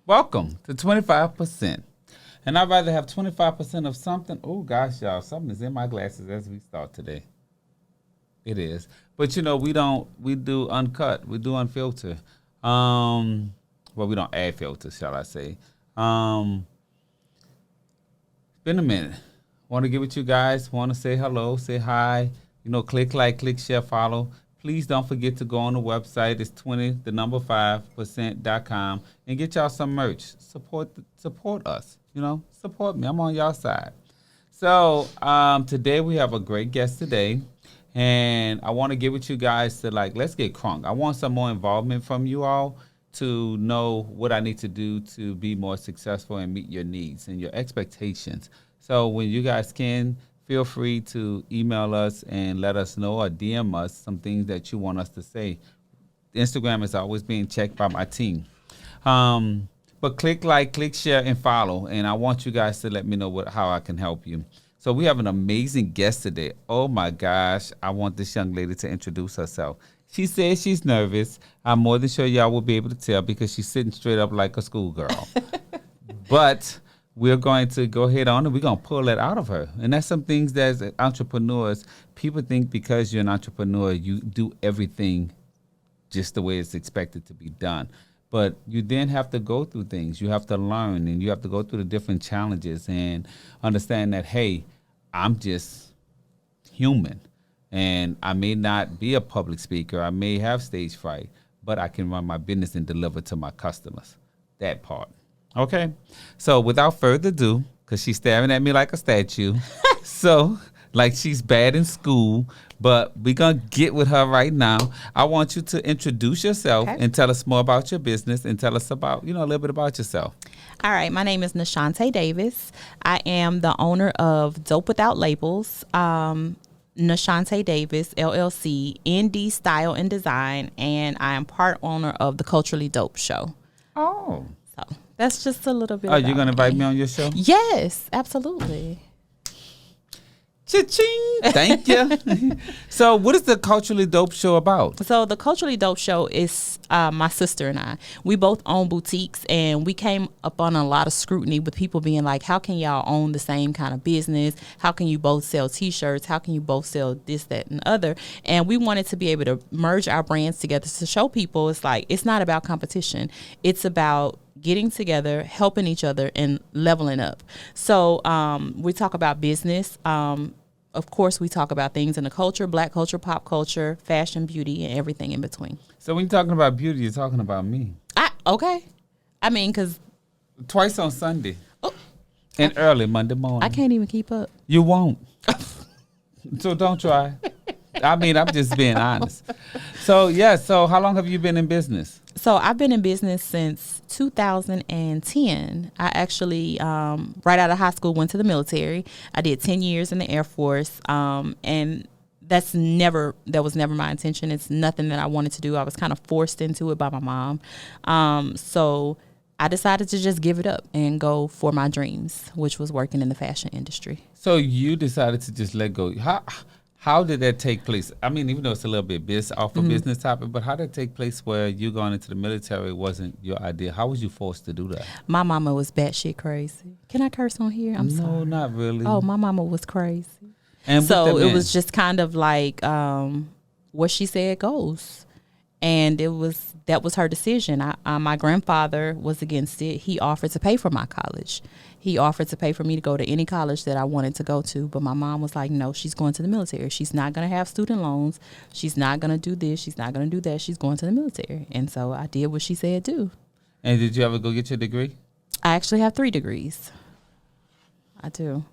Welcome to 25%. And I'd rather have 25% of something. Oh, gosh, y'all, something is in my glasses as we start today. It is. But, we do uncut. We do unfiltered. Well, we don't add filters, shall I say. It's been a minute. Want to get with you guys. Want to say hello, say hi. Click like, click share, follow. Please don't forget to go on the website. It's 5%.com and get y'all some merch. Support us. Support me. I'm on y'all side. So today we have a great guest today, and I want to get with you guys to let's get crunk. I want some more involvement from you all to know what I need to do to be more successful and meet your needs and your expectations. So when you guys can, feel free to email us and let us know or DM us some things that you want us to say. Instagram is always being checked by my team. But click like, click share, and follow. And I want you guys to let me know how I can help you. So we have an amazing guest today. Oh, my gosh. I want this young lady to introduce herself. She says she's nervous. I'm more than sure y'all will be able to tell because she's sitting straight up like a schoolgirl. But we're going to go ahead on and we're going to pull that out of her. And that's some things that as entrepreneurs, people think because you're an entrepreneur, you do everything just the way it's expected to be done. But you then have to go through things. You have to learn and you have to go through the different challenges and understand that, hey, I'm just human. And I may not be a public speaker. I may have stage fright, but I can run my business and deliver to my customers. That part. Okay, so without further ado, because she's staring at me like a statue, so like she's bad in school, but we're going to get with her right now. I want you to introduce yourself and tell us more about your business and tell us about, a little bit about yourself. All right, my name is NeShanta Davis. I am the owner of Dope Without Labels, NeShanta Davis, LLC, ND Style and Design, and I am part owner of the Culturally Dope Show. Oh. So that's just a little bit. Oh, you're going to invite me on your show? Yes, absolutely. Cha-ching. Thank you. So what is the Culturally Dope Show about? So the Culturally Dope Show is my sister and I. We both own boutiques, and we came up on a lot of scrutiny with people being like, how can y'all own the same kind of business? How can you both sell T-shirts? How can you both sell this, that, and the other? And we wanted to be able to merge our brands together to show people it's not about competition. It's about getting together, helping each other, and leveling up. So we talk about business. Of course, we talk about things in the culture, black culture, pop culture, fashion, beauty, and everything in between. So when you're talking about beauty, you're talking about me. Okay. I mean, because twice on Sunday and early Monday morning. I can't even keep up. You won't. So don't try. I mean, I'm just being honest. So how long have you been in business? So I've been in business since 2010. I actually, right out of high school, went to the military. I did 10 years in the Air Force, and that was never my intention. It's nothing that I wanted to do. I was kind of forced into it by my mom. So I decided to just give it up and go for my dreams, which was working in the fashion industry. So you decided to just let go. How did that take place? I mean, even though it's a little bit business topic, but how did it take place where you going into the military wasn't your idea? How was you forced to do that? My mama was batshit crazy. Can I curse on here? I'm sorry. No, not really. Oh, my mama was crazy. And so it was just kind of like what she said goes. And that was her decision. My grandfather was against it. He offered to pay for my college. He offered to pay for me to go to any college that I wanted to go to. But my mom was like, no, she's going to the military. She's not going to have student loans. She's not going to do this. She's not going to do that. She's going to the military. And so I did what she said do. And did you ever go get your degree? I actually have 3 degrees. I do.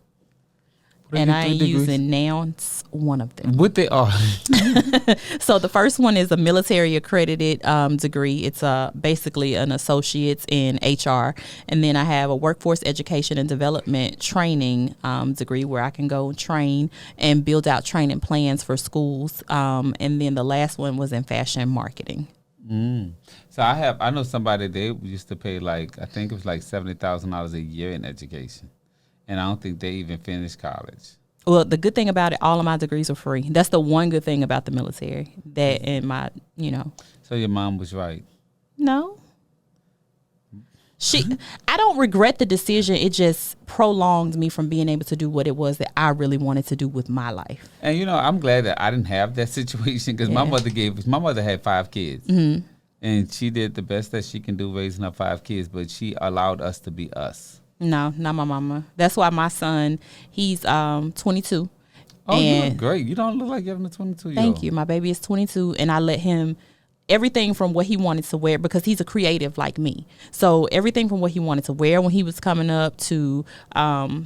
And I ain't using nouns, one of them. What they are? So the first one is a military accredited degree. It's basically an associate's in HR. And then I have a workforce education and development training degree where I can go and train and build out training plans for schools. And then the last one was in fashion marketing. So I know somebody, they used to pay I think it was $70,000 a year in education. And I don't think they even finished college. Well, the good thing about it, all of my degrees are free. That's the one good thing about the military. That and my, So your mom was right. No. I don't regret the decision. It just prolonged me from being able to do what it was that I really wanted to do with my life. And I'm glad that I didn't have that situation because my mother had 5 kids. Mm-hmm. And she did the best that she can do raising her 5 kids, but she allowed us to be us. No, not my mama. That's why my son, he's 22. Oh, you look great. You don't look like you're a 22-year-old. Thank you. My baby is 22, and I let him everything from what he wanted to wear because he's a creative like me. So everything from what he wanted to wear when he was coming up to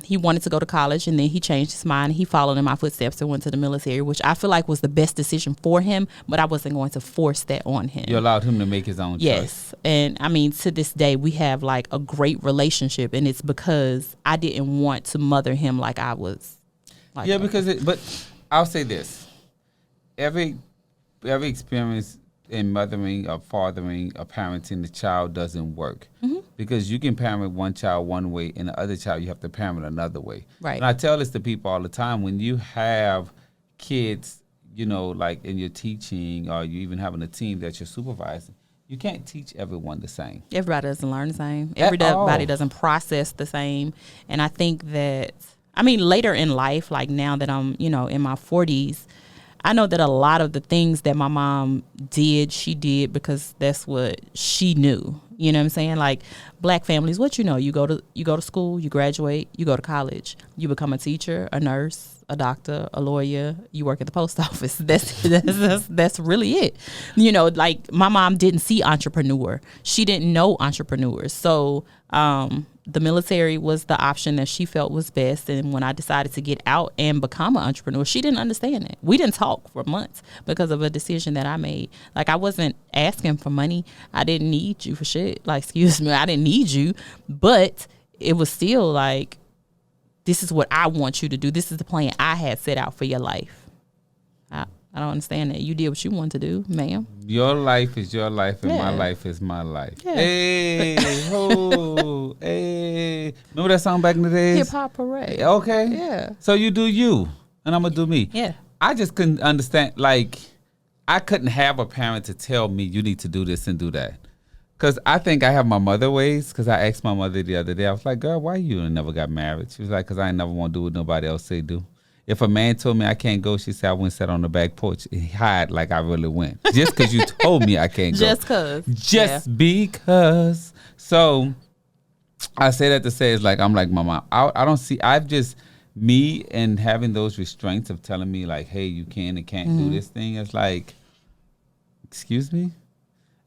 he wanted to go to college, and then he changed his mind. He followed in my footsteps and went to the military, which I feel like was the best decision for him, but I wasn't going to force that on him. You allowed him to make his own choice. Yes. And I mean, to this day, we have like a great relationship, and it's because I didn't want to mother him like I was. Like but I'll say this. Every experience in mothering or fathering or parenting the child doesn't work. Mm-hmm. Because you can parent one child one way and the other child you have to parent another way. Right. And I tell this to people all the time. When you have kids, like in your teaching or you even having a team that you're supervising, you can't teach everyone the same. Everybody doesn't learn the same. Everybody doesn't process the same. And I think that, later in life, like now that I'm, in my 40s, I know that a lot of the things that my mom did, she did because that's what she knew. You know what I'm saying? Like black families, what you go to school, you graduate, you go to college, you become a teacher, a nurse, a doctor, a lawyer, you work at the post office. That's really it. Like my mom didn't see entrepreneur. She didn't know entrepreneurs. So the military was the option that she felt was best. And when I decided to get out and become an entrepreneur, she didn't understand it. We didn't talk for months because of a decision that I made. Like I wasn't asking for money. I didn't need you for shit. Like, excuse me, I didn't need you. But it was still like, this is what I want you to do. This is the plan I had set out for your life. I don't understand that. You did what you wanted to do, ma'am. Your life is your life, and my life is my life. Yeah. Hey, ho, hey. Remember that song back in the days? Hip Hop Parade. Okay. Yeah. So you do you, and I'm going to do me. Yeah. I just couldn't understand, like, I couldn't have a parent to tell me you need to do this and do that. Because I think I have my mother ways, because I asked my mother the other day, I was like, girl, why you never got married? She was like, because I ain't never want to do what nobody else say do. If a man told me I can't go, she said I went and sat on the back porch and hide like I really went. Just because you told me I can't go. Just because. Just because. So I say that to say it's like, I'm like, Mama, I don't see, me and having those restraints of telling me like, hey, you can and can't do this thing. It's like, excuse me?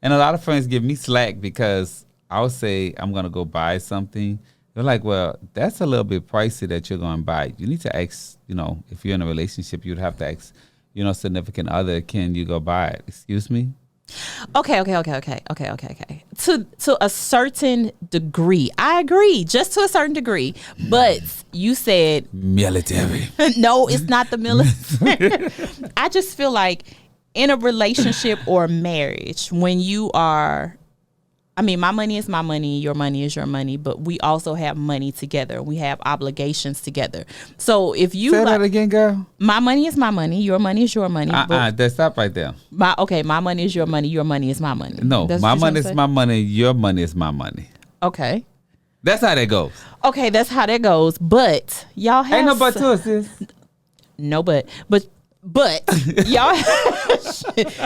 And a lot of friends give me slack because I'll say I'm going to go buy something. They're like, well, that's a little bit pricey that you're going to buy. You need to ask, if you're in a relationship, you'd have to ask, significant other, can you go buy it? Excuse me? Okay. To a certain degree, I agree, just to a certain degree. But you said military. No, it's not the military. I just feel like in a relationship or marriage, when you are, my money is my money, your money is your money, but we also have money together. We have obligations together. So if you say that again, girl. My money is my money, your money is your money. That's stop right there. My money is your money is my money. No, my money is my money, your money is my money. Okay. That's how that goes. Okay, that's how that goes. But y'all have ain't no but to it, sis. No, but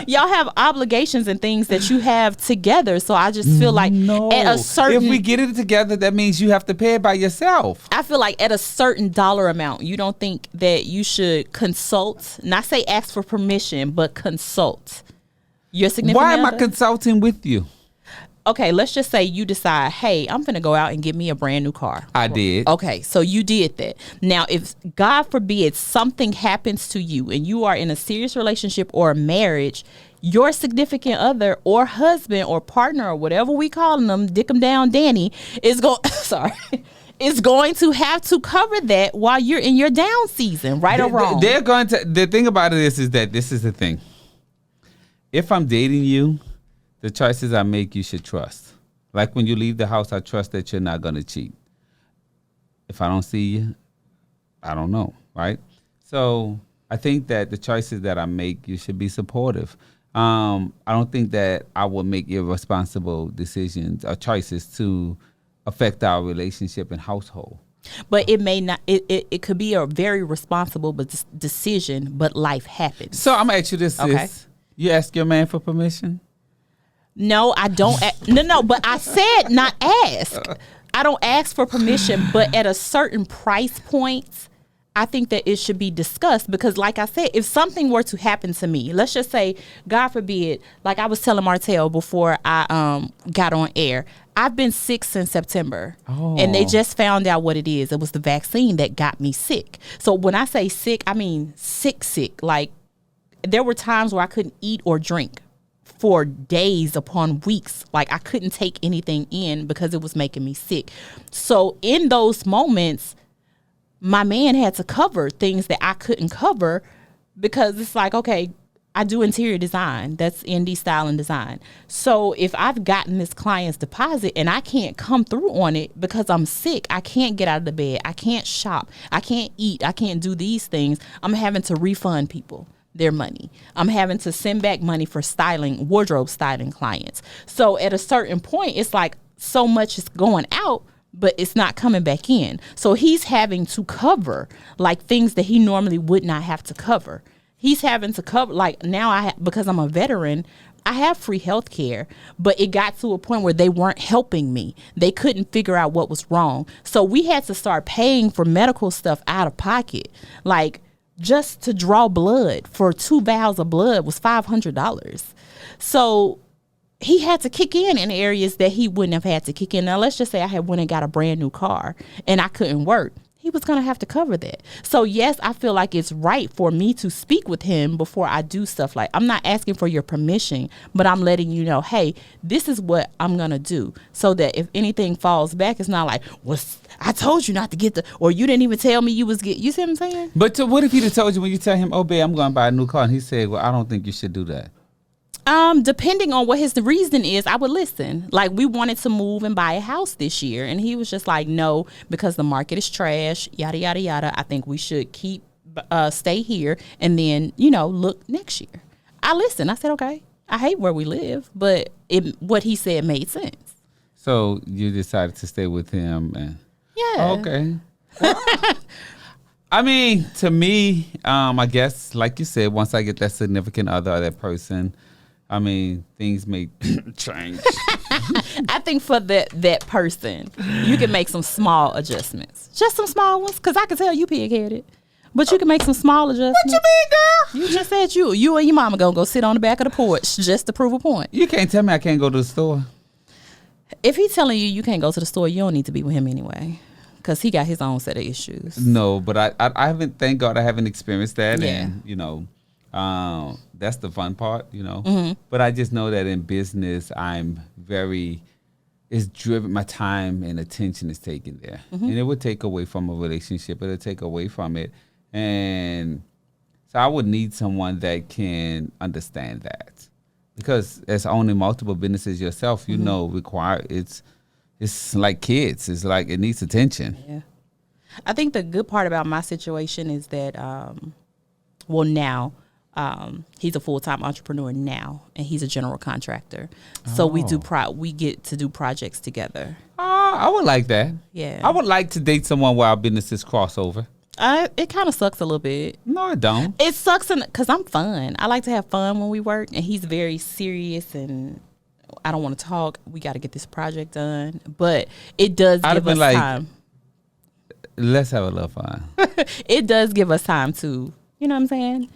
y'all have obligations and things that you have together. So I just feel like at a certain, if we get it together, that means you have to pay it by yourself. I feel like at a certain dollar amount, you don't think that you should consult, not say ask for permission, but consult your significant other. Why am I consulting with you? Okay, let's just say you decide, hey, I'm finna go out and get me a brand new car. I did. Okay, so you did that. Now, if God forbid something happens to you and you are in a serious relationship or a marriage, your significant other or husband or partner or whatever we calling them, dick 'em down Danny, is going to have to cover that while you're in your down season, right or wrong. They're going to. The thing about it is that this is the thing. If I'm dating you, the choices I make, you should trust. Like when you leave the house, I trust that you're not going to cheat. If I don't see you, I don't know, right? So I think that the choices that I make, you should be supportive. I don't think that I will make irresponsible decisions or choices to affect our relationship and household. But it may not. It could be a very responsible decision, but life happens. So I'm gonna ask you this: Okay. you ask your man for permission? No, I don't. No. But I said not ask. I don't ask for permission, but at a certain price point, I think that it should be discussed because, like I said, if something were to happen to me, let's just say, God forbid, like I was telling Martell before I got on air, I've been sick since September, and they just found out what it is. It was the vaccine that got me sick. So when I say sick, I mean sick. Like there were times where I couldn't eat or drink for days upon weeks. Like I couldn't take anything in because it was making me sick. So in those moments, my man had to cover things that I couldn't cover because it's like, okay, I do interior design. That's ND style and design. So if I've gotten this client's deposit and I can't come through on it because I'm sick, I can't get out of the bed, I can't shop, I can't eat, I can't do these things, I'm having to refund people their money. I'm having to send back money for styling, wardrobe styling clients. So at a certain point, it's like so much is going out, but it's not coming back in. So he's having to cover like things that he normally would not have to cover. He's having to cover, like now because I'm a veteran, I have free health care, but it got to a point where they weren't helping me. They couldn't figure out what was wrong. So we had to start paying for medical stuff out of pocket. Like just to draw blood for 2 vials of blood was $500. So he had to kick in areas that he wouldn't have had to kick in. Now, let's just say I had went and got a brand new car and I couldn't work. He was going to have to cover that. So, yes, I feel like it's right for me to speak with him before I do stuff like, I'm not asking for your permission, but I'm letting you know, hey, this is what I'm going to do. So that if anything falls back, it's not like, well, I told you not to get or you didn't even tell me you was you see what I'm saying? But what if he'd have told you when you tell him, oh, babe, I'm going to buy a new car, and he said, well, I don't think you should do that? Depending on what the reason is, I would listen. Like we wanted to move and buy a house this year, and he was just like, no, because the market is trash, yada yada yada. I think we should stay here and then look next year. I listened. I said, okay. I hate where we live, but what he said made sense. So you decided to stay with him, and yeah, okay. I mean, to me, I guess, like you said, once I get that significant other or that person, I mean, things may change. I think for that person, you can make some small adjustments. Just some small ones, because I can tell you pig-headed. But you can make some small adjustments. What you mean, girl? You just said you and your mama gonna go sit on the back of the porch just to prove a point. You can't tell me I can't go to the store. If he's telling you can't go to the store, you don't need to be with him anyway. Because he got his own set of issues. No, but I haven't, thank God I haven't experienced that. Yeah. And, that's the fun part, Mm-hmm. But I just know that in business, it's driven, my time and attention is taken there. Mm-hmm. And it would take away from a relationship. It'll take away from it. And so I would need someone that can understand that. Because as owning multiple businesses yourself, it's like kids. It's like it needs attention. Yeah. I think the good part about my situation is that, now, he's a full-time entrepreneur now, and he's a general contractor. So we get to do projects together. I would like that. Yeah. I would like to date someone where our businesses cross over. It kind of sucks a little bit. No, it don't. It sucks because I'm fun. I like to have fun when we work, and he's very serious, and I don't want to talk. We got to get this project done. But it does give us time. Let's have a little fun. It does give us time to, you know what I'm saying,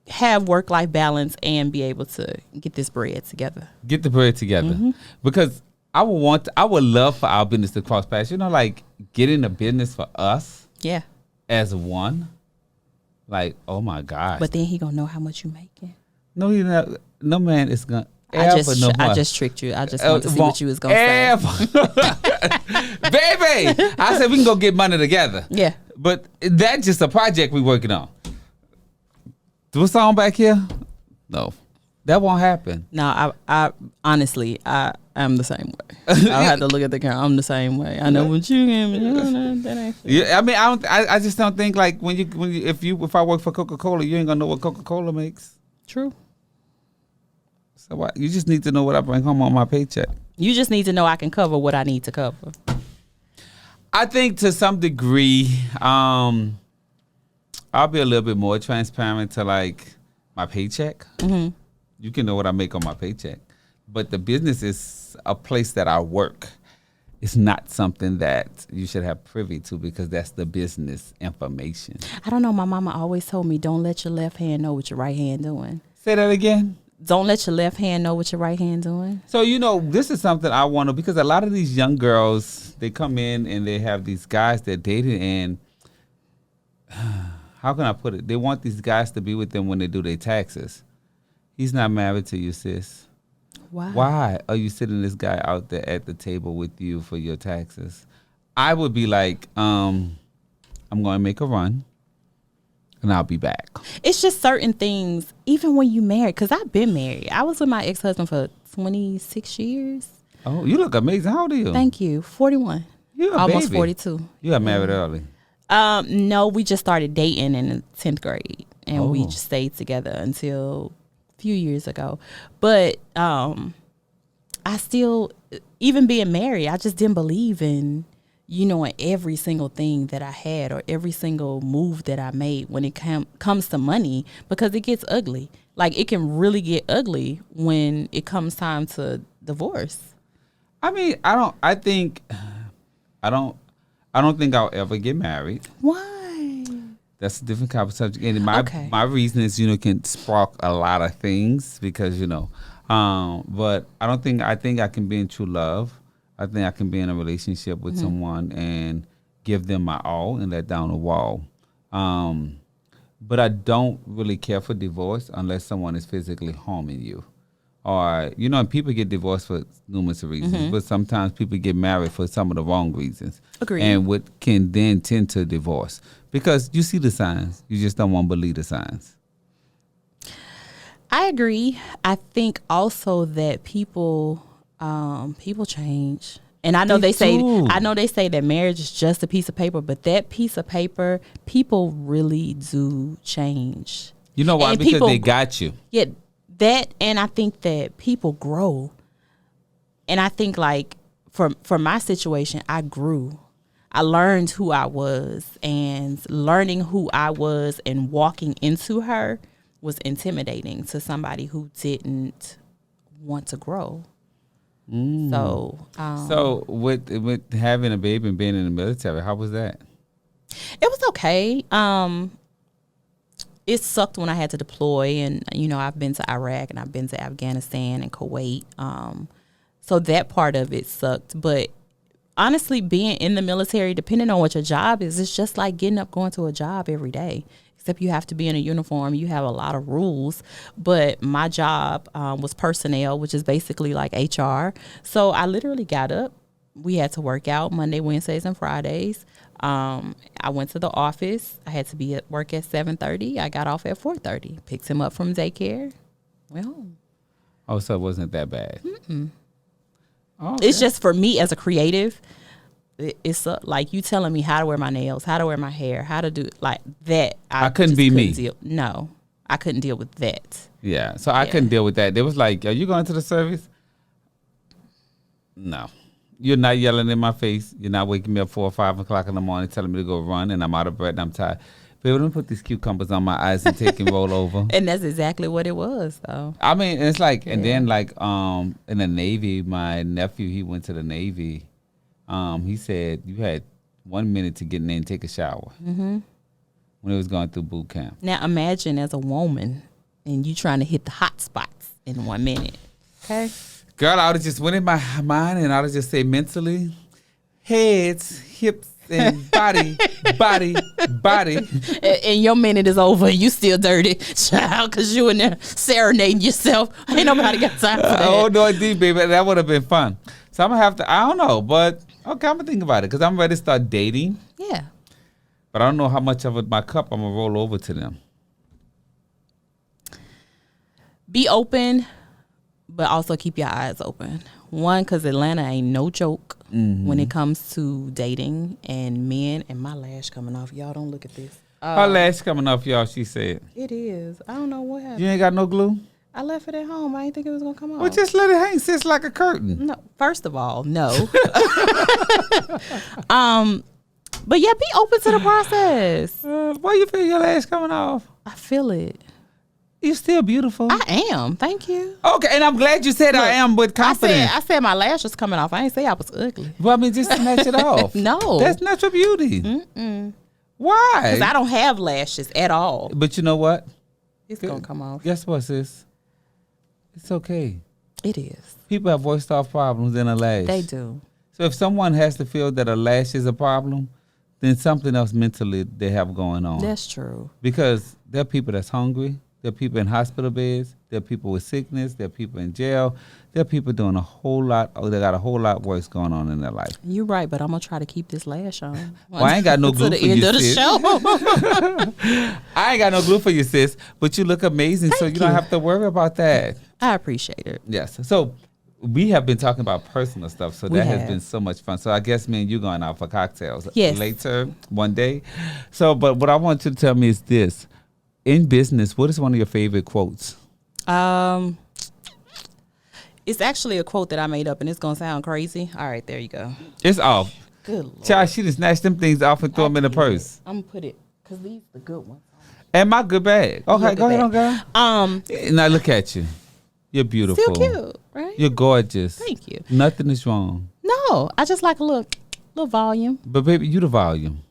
have work-life balance and be able to get this bread together. Get the bread together. Mm-hmm. Because I would love for our business to cross paths. Like getting a business for us. Yeah. As one. Like, oh my gosh. But then he gonna know how much you making. No, no man is gonna. I just tricked you. I just wanted to see what you was gonna say. Baby, I said we can go get money together. Yeah. But that's just a project we working on. Do a song back here? No. That won't happen. No, I honestly, I'm the same way. I'll have to look at the camera. I'm the same way. I know what you mean. That ain't shit. Yeah, I mean, I just don't think like if I work for Coca-Cola, you ain't gonna know what Coca-Cola makes. True. So you just need to know what I bring home on my paycheck. You just need to know I can cover what I need to cover. I think to some degree, I'll be a little bit more transparent to like my paycheck. Mm-hmm. You can know what I make on my paycheck. But the business is a place that I work. It's not something that you should have privy to because that's the business information. I don't know. My mama always told me, don't let your left hand know what your right hand doing. Say that again. Don't let your left hand know what your right hand doing. So, this is something I want to, because a lot of these young girls, they come in and they have these guys they're dating, and how can I put it? They want these guys to be with them when they do their taxes. He's not married to you, sis. Why are you sitting this guy out there at the table with you for your taxes? I would be like, I'm going to make a run. And I'll be back. It's just certain things, even when you married, because I've been married. I was with my ex-husband for 26 years. Oh, you look amazing. How old are you? Thank you. 41. You're a almost baby. 42. You got married early. No, we just started dating in the 10th grade. And we just stayed together until a few years ago. But I still, even being married, I just didn't believe in in every single thing that I had or every single move that I made when it comes to money, because it gets ugly. Like, it can really get ugly when it comes time to divorce. I mean, I don't think I'll ever get married. Why? That's a different kind of subject. And my reason is, can spark a lot of things because, but I think I can be in true love. I think I can be in a relationship with someone and give them my all and let down the wall. But I don't really care for divorce unless someone is physically harming you. Or, people get divorced for numerous reasons, but sometimes people get married for some of the wrong reasons. Agreed. And what can then tend to divorce. Because you see the signs. You just don't want to believe the signs. I agree. I think also that people change. And I know they say that marriage is just a piece of paper, but that piece of paper, people really do change. You know why? Because they got you. Yeah, that, and I think that people grow. And I think, like, for my situation, I grew. I learned who I was, and learning who I was and walking into her was intimidating to somebody who didn't want to grow. So with having a baby and being in the military, how was that? It was okay. It sucked when I had to deploy, and I've been to Iraq and I've been to Afghanistan and Kuwait. So that part of it sucked. But honestly, being in the military, depending on what your job is, it's just like getting up, going to a job every day. Except you have to be in a uniform. You have a lot of rules. But my job was personnel, which is basically like HR. So I literally got up. We had to work out Monday, Wednesdays, and Fridays. I went to the office. I had to be at work at 7:30. I got off at 4:30. Picked him up from daycare. Went home. Oh, so it wasn't that bad. Oh, okay. It's just for me as a creative. It's like you telling me how to wear my nails, how to wear my hair, how to do like that. I couldn't be me. No, I couldn't deal with that. Yeah, so I couldn't deal with that. They was like, "Are you going to the service?" No, you're not yelling in my face. You're not waking me up 4 or 5 o'clock in the morning, telling me to go run, and I'm out of breath and I'm tired. Baby, don't put these cucumbers on my eyes and take and roll over. And that's exactly what it was, though. I mean, it's like, and then like in the Navy, my nephew, he went to the Navy. He said you had 1 minute to get in there and take a shower when he was going through boot camp. Now imagine as a woman and you trying to hit the hot spots in 1 minute. Okay, girl, I would have just went in my mind and I would just say mentally, heads, hips, and body. And your minute is over. You still dirty, child, because you in there serenading yourself. Ain't nobody got time for that. Oh no, indeed, baby, that would have been fun. So I'm gonna have to. I don't know, but okay, I'm gonna think about it because I'm ready to start dating. Yeah, but I don't know how much of my cup I'm gonna roll over to them. Be open, but also keep your eyes open. One, because Atlanta ain't no joke when it comes to dating and men. And my lash coming off. Y'all don't look at this. Her lash coming off, y'all, she said. It is. I don't know what happened. You ain't got no glue? I left it at home. I didn't think it was gonna come off. Well, just let it hang, sis, like a curtain. No, first of all, no. But yeah, be open to the process. Why you feel your lash coming off? I feel it. You're still beautiful. I am. Thank you. Okay, and I'm glad you said I am with confidence. I said my lash was coming off. I ain't say I was ugly. Well, I mean, just snatch it off. No. That's natural beauty. Why? Because I don't have lashes at all. But you know what? It's going to come off. Guess what, sis? It's okay. It is. People have voiced off problems in a lash. They do. So if someone has to feel that a lash is a problem, then something else mentally they have going on. That's true. Because there are people that's hungry. There are people in hospital beds. There are people with sickness. There are people in jail. There are people doing a whole lot. Oh, they got a whole lot worse going on in their life. You're right, but I'm going to try to keep this lash on. Well, I ain't got no glue to for the end you, of the sis. show. I ain't got no glue for you, sis. But you look amazing, so you don't have to worry about that. I appreciate it. Yes. So we have been talking about personal stuff, so We that has have. been so much fun. So I guess me and you going out for cocktails Yes. one day. So, but what I want you to tell me is this. In business, what is one of your favorite quotes? It's actually a quote that I made up, and it's going to sound crazy. All right, there you go. It's off. Good Lord. Child, she just snatched them things off and threw them in the purse. I'm going to put it, because these are the good ones. And my good bag. Okay, Your go ahead, good on, girl. Now look at you. You're beautiful. Still cute, right? You're gorgeous. Thank you. Nothing is wrong. No, I just like a little volume. But baby, you the volume.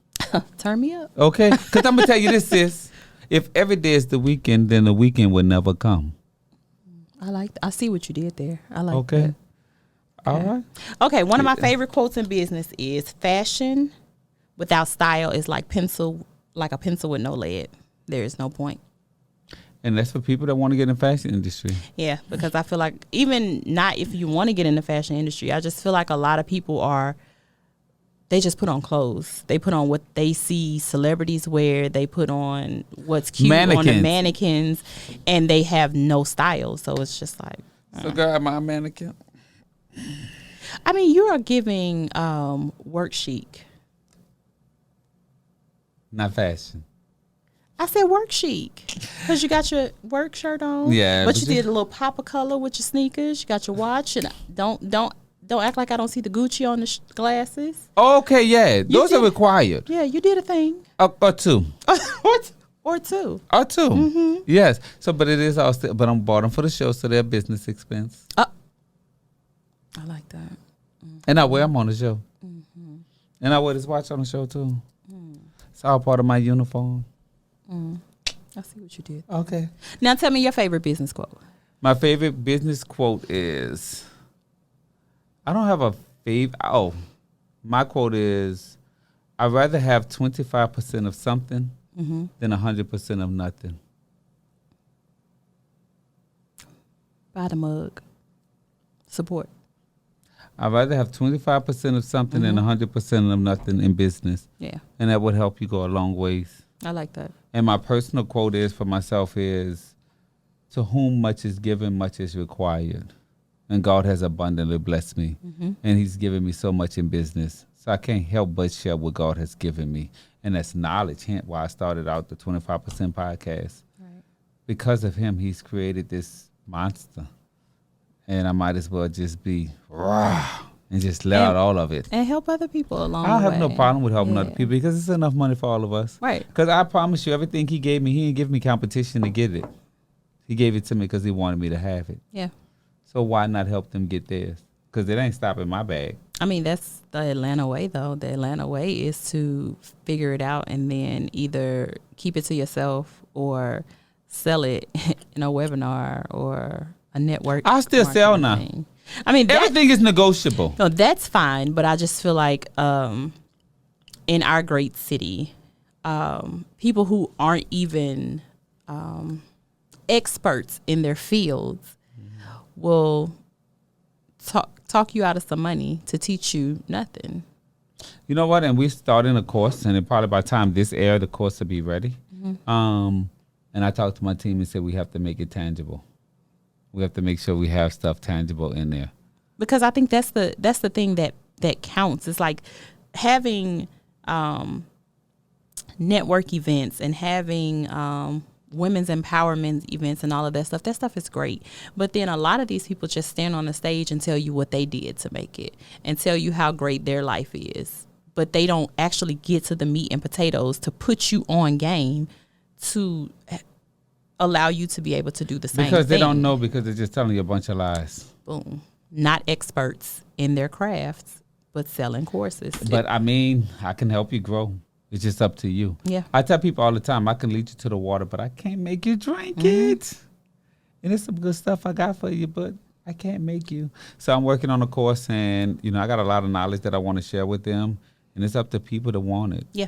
Turn me up. Okay? Because I'm going to tell you this, sis. If every day is the weekend, then the weekend will never come. I see what you did there. I like Okay? that. All right. Okay, one of my favorite quotes in business is fashion without style is like a pencil with no lead. There is no point. And that's for people that want to get in the fashion industry. Yeah, because I feel like even not if you want to get in the fashion industry, I just feel like a lot of people they just put on clothes. They put on what they see celebrities wear. They put on what's cute on the mannequins, and they have no style. So it's just like. So, girl, am I a mannequin? I mean, you are giving work chic. Not fashion. I said work chic because you got your work shirt on. Yeah, but you did a little pop of color with your sneakers. You got your watch, and don't act like I don't see the Gucci on the glasses. Okay, yeah. Those are required. Yeah, you did a thing. Or two. or two. Or two. Mm-hmm. Yes. So, but it is all still, but I'm bought them for the show, so they're business expense. I like that. Mm-hmm. And I wear them on the show. Mm-hmm. And I wear this watch on the show, too. It's all part of my uniform. I see what you did. Okay. Now tell me your favorite business quote. My favorite business quote is, I don't have a favorite. Oh, my quote is, I'd rather have 25% of something than 100% of nothing. Buy the mug. Support. I'd rather have 25% of something than 100% of nothing in business. Yeah. And that would help you go a long ways. I like that. And my personal quote is for myself is, to whom much is given, much is required. And God has abundantly blessed me. And he's given me so much in business. So I can't help but share what God has given me. And that's knowledge. Hence why I started out the 25% podcast. Right. Because of him, he's created this monster. And I might as well just be raw and just let out all of it. And help other people along the I way. have no problem with helping other people because it's enough money for all of us. Right. Because I promise you, everything he gave me, he didn't give me competition to get it. He gave it to me because he wanted me to have it. Yeah. So why not help them get theirs? Because it ain't stopping my bag. I mean, that's the Atlanta way, though. The Atlanta way is to figure it out and then either keep it to yourself or sell it in a webinar or a network. I'll still sell now. Thing. I mean, everything is negotiable. No, that's fine. But I just feel like in our great city, people who aren't even experts in their fields will talk you out of some money to teach you nothing. You know what? And we're starting a course, and probably by the time this air, the course will be ready. And I talked to my team and said we have to make it tangible. We have to make sure we have stuff tangible in there. Because I think that's the thing that counts. It's like having network events and having women's empowerment events and all of that stuff is great. But then a lot of these people just stand on the stage and tell you what they did to make it and tell you how great their life is. But they don't actually get to the meat and potatoes to put you on game to allow you to be able to do the same because they thing. don't know, because they're just telling you a bunch of lies. Boom. Not experts in their crafts, but selling courses. But I mean, I can help you grow. It's just up to you. Yeah. I tell people all the time, I can lead you to the water, but I can't make you drink it. And it's some good stuff I got for you, but I can't make you. So I'm working on a course, and I got a lot of knowledge that I want to share with them, and it's up to people to want it. Yeah.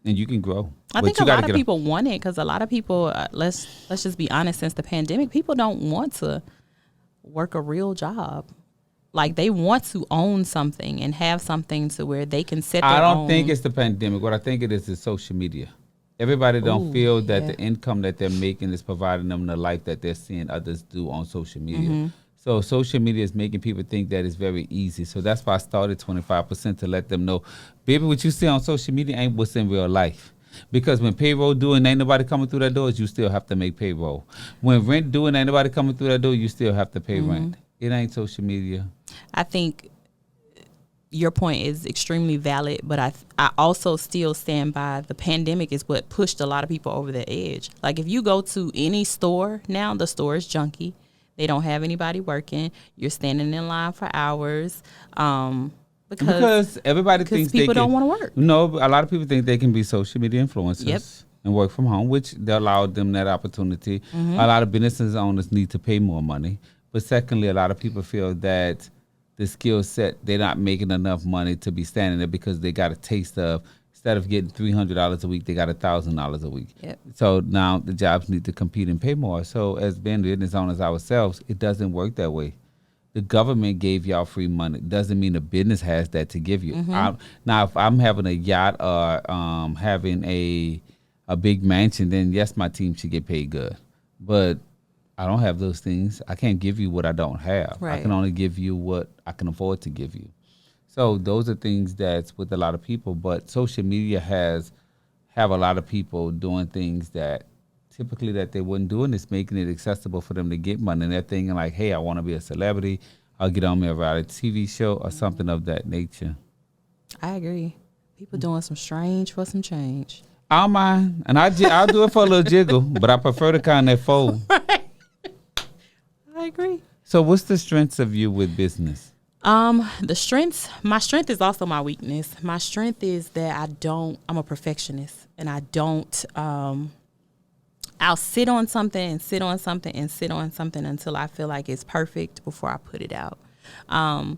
And you can grow. I think a lot of people want it, because a lot of people, let's just be honest, since the pandemic, people don't want to work a real job. Like, they want to own something and have something to where they can set their own. I don't think it's the pandemic. What I think it is social media. Everybody don't feel that the income that they're making is providing them the life that they're seeing others do on social media. So social media is making people think that it's very easy. So that's why I started 25%, to let them know, baby, what you see on social media ain't what's in real life. Because when payroll due and ain't nobody coming through that door, you still have to make payroll. When rent due and ain't nobody coming through that door, you still have to pay rent. It ain't social media. I think your point is extremely valid, but I also still stand by the pandemic is what pushed a lot of people over the edge. Like, if you go to any store now, the store is junky. They don't have anybody working. You're standing in line for hours. Because everybody thinks people don't want to work. No, a lot of people think they can be social media influencers and work from home, which they allowed them that opportunity. A lot of business owners need to pay more money. But secondly, a lot of people feel that the skill set, they're not making enough money to be standing there, because they got a taste of, instead of getting $300 a week, they got $1,000 a week. So now the jobs need to compete and pay more. So as business owners ourselves, it doesn't work that way. The government gave y'all free money. Doesn't mean the business has that to give you. Now, if I'm having a yacht or having a big mansion, then yes, my team should get paid good. But I don't have those things. I can't give you what I don't have. I can only give you what I can afford to give you. So those are things that's with a lot of people. But social media have a lot of people doing things that typically that they wouldn't do, and it's making it accessible for them to get money. And they're thinking like, hey, I want to be a celebrity. I'll get on me a reality TV show or something of that nature. I agree. People doing some strange for some change. I don't mind. And I'll do it for a little jiggle, but I prefer the kind that fold. Right. I agree. So what's the strengths of you with business? My strength is also my weakness. My strength is that I'm a perfectionist, and I don't, I'll sit on something and sit on something and sit on something until I feel like it's perfect before I put it out. I'll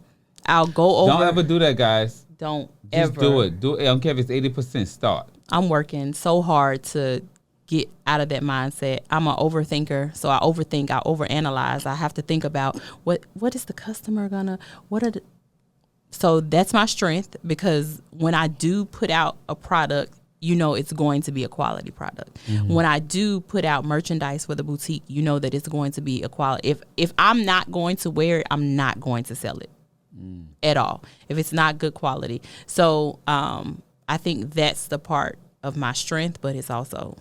go over. Don't ever do that, guys. Don't Just ever. do it. Do it. I don't care if it's 80%. Start. I'm working so hard to get out of that mindset. I'm an overthinker, so I overthink, I overanalyze. I have to think about what is the customer gonna, so that's my strength, because when I do put out a product, it's going to be a quality product. When I do put out merchandise for the boutique, that it's going to be a quality. If I'm not going to wear it, I'm not going to sell it at all, if it's not good quality. So I think that's the part of my strength, but it's also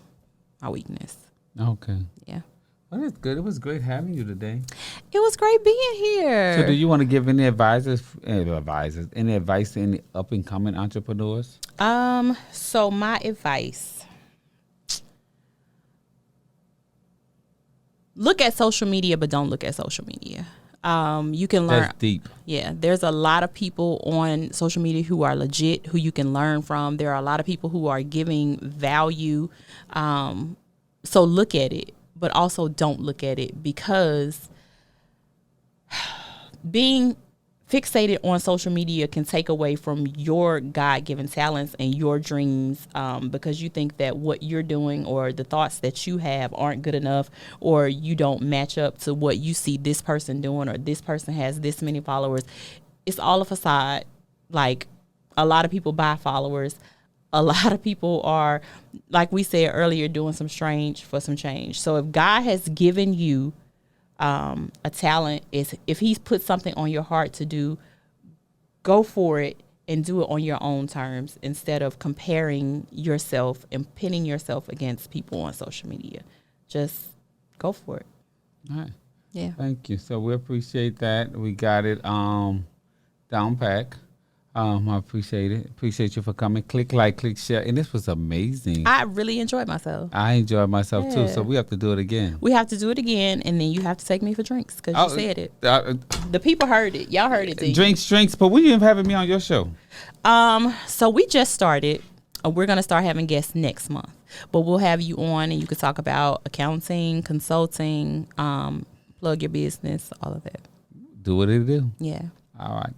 my weakness. Okay. Yeah. Well, that's good. It was great having you today. It was great being here. So do you want to give any any advice to any up and coming entrepreneurs? So my advice, look at social media, but don't look at social media. You can learn. That's deep. Yeah, there's a lot of people on social media who are legit, who you can learn from. There are a lot of people who are giving value. So look at it, but also don't look at it, because being fixated on social media can take away from your God-given talents and your dreams, because you think that what you're doing or the thoughts that you have aren't good enough, or you don't match up to what you see this person doing, or this person has this many followers. It's all a facade. Like, a lot of people buy followers. A lot of people are, like we said earlier, doing some strange for some change. So if God has given you a talent, if he's put something on your heart to do, go for it and do it on your own terms, instead of comparing yourself and pinning yourself against people on social media. just go for it. All right. Yeah. Thank you. So we appreciate that. We got it down pack. I appreciate it. Appreciate you for coming. Click like, click share. And this was amazing. I really enjoyed myself. I enjoyed myself too. Yeah. So we have to do it again. We have to do it again, and then you have to take me for drinks because you said it. The people heard it. Y'all heard it. Drinks. But when you having me on your show? So we just started. We're gonna start having guests next month, but we'll have you on, and you can talk about accounting, consulting, plug your business, all of that. Do what it do. Yeah. All right.